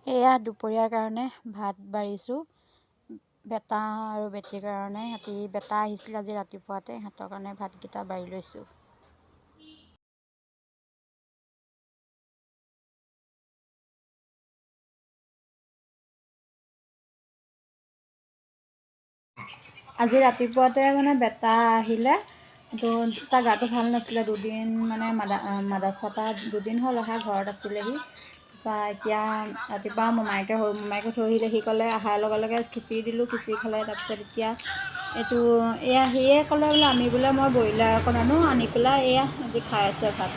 এয়া দুপৰীয়াৰ কাৰণে ভাত বাঢ়িছোঁ। বেটা আৰু বেটীৰ কাৰণে। সিহঁতি বেটা আহিছিল আজি ৰাতিপুৱাতে, সিহঁতৰ কাৰণে ভাতকেইটা বাঢ়ি লৈছোঁ। আজি ৰাতিপুৱাতে মানে বেটা আহিলে, তাৰ গাটো ভাল নাছিলে। দুদিন মানে মাদ্ৰাছাৰ পৰা 2 দিন হ'ল অহা, ঘৰত আছিলেহি। এতিয়া ৰাতিপুৱা সৰু মোমায়েকে থৈ আহিলে। সি ক'লে অহাৰ লগে লগে খিচিৰি দিলোঁ, খিচিৰি খালে। তাৰপিছত এতিয়া এয়া সিয়ে ক'লে বোলে আমি বোলে মই ব্ৰইলাৰ অকণ আনি পেলাই এয়া আজি খাই আছে ভাত।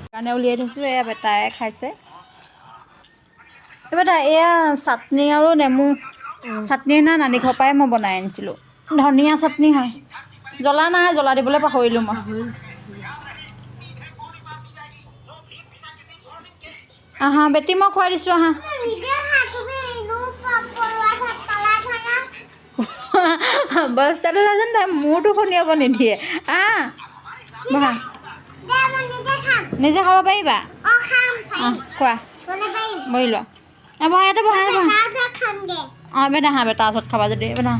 সেইকাৰণে উলিয়াই থৈছোঁ। এয়া বেটাই খাইছে। বেটা এয়া চাটনি আৰু নেমু চাটনি নানি ঘৰৰ পৰাই মই বনাই আনিছিলোঁ। ধনিয়া চাটনি হয়। জ্বলা নাই, জ্বলা দিবলৈ পাহৰিলোঁ মই। আহা বেটি, মই খুৱাই দিছোঁ আহা। বস্তাটো চাচোন, তাই মূৰটো খুন্দিয়াব নিদিয়ে। বহা, নিজে খাব পাৰিবা? খোৱা, বহি লোৱা। বহা, ইয়াতে বহা। বেটা আহা, বেটা ওচৰত খাবা যদি বেটা।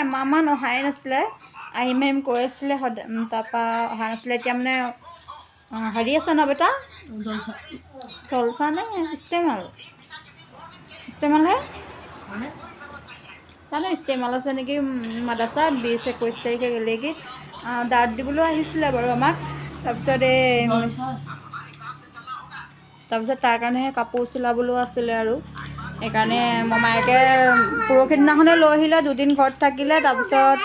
এমাহমান অহাই নাছিলে, আহিম কৈ আছিলে তাৰপৰা অহা নাছিলে। এতিয়া মানে হেৰি আছে ন বেটা, জলচা নে ইষ্টেমালহে জানো, ইষ্টেমাল আছে নেকি মাদ্ৰাছা। 20-21 তাৰিখে গ'লেগি। দাঁত দিবলৈও আহিছিলে বাৰু আমাক। তাৰপিছত তাৰ কাৰণেহে কাপোৰ চিলাবলৈও আছিলে আৰু সেইকাৰণে মোমায়েকে পৰহি দিনাখনে লৈ আহিলে। 2 দিন ঘৰত থাকিলে। তাৰপিছত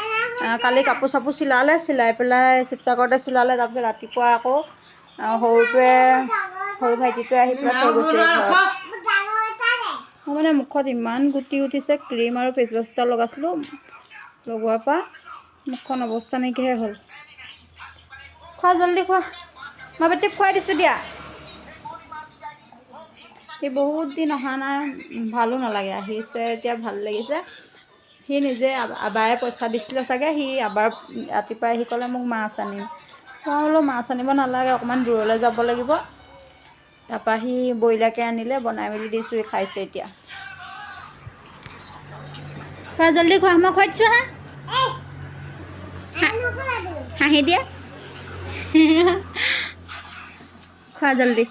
কালি কাপোৰ চাপোৰ চিলাই পেলাই শিৱসাগৰতে চিলালে। তাৰপিছত ৰাতিপুৱা আকৌ সৰু ভাইটিটোৱে আহি পেলাই থৈ গৈছে ঘৰত। মোৰ মানে মুখত ইমান গুটি উঠিছে। ক্ৰীম আৰু ফেচৱাছ এটা লগাইছিলোঁ, লগোৱাৰ পৰা মুখখন অৱস্থা নাইকিয়াহে হ'ল। খোৱা, জলদি খোৱা। মই বেটিক খুৱাই দিছোঁ দিয়া। সি বহুত দিন অহা নাই, ভালো নালাগে। আহিছে এতিয়া ভাল লাগিছে। সি নিজে আবায়ে পইচা দিছিলে চাগে। সি আবাৰ ৰাতিপুৱাই আহি ক'লে মোক মাছ আনিম। মই বোলো মাছ আনিব নালাগে, অকণমান দূৰলৈ যাব লাগিব। তাৰপৰা সি ব্ৰইলাৰকে আনিলে, বনাই মেলি দিছোঁ, খাইছে এতিয়া। খোৱা, জলদি খোৱা। মই খুৱাই দিছোঁ। হাঁহি দিয়া। খোৱা জলদি।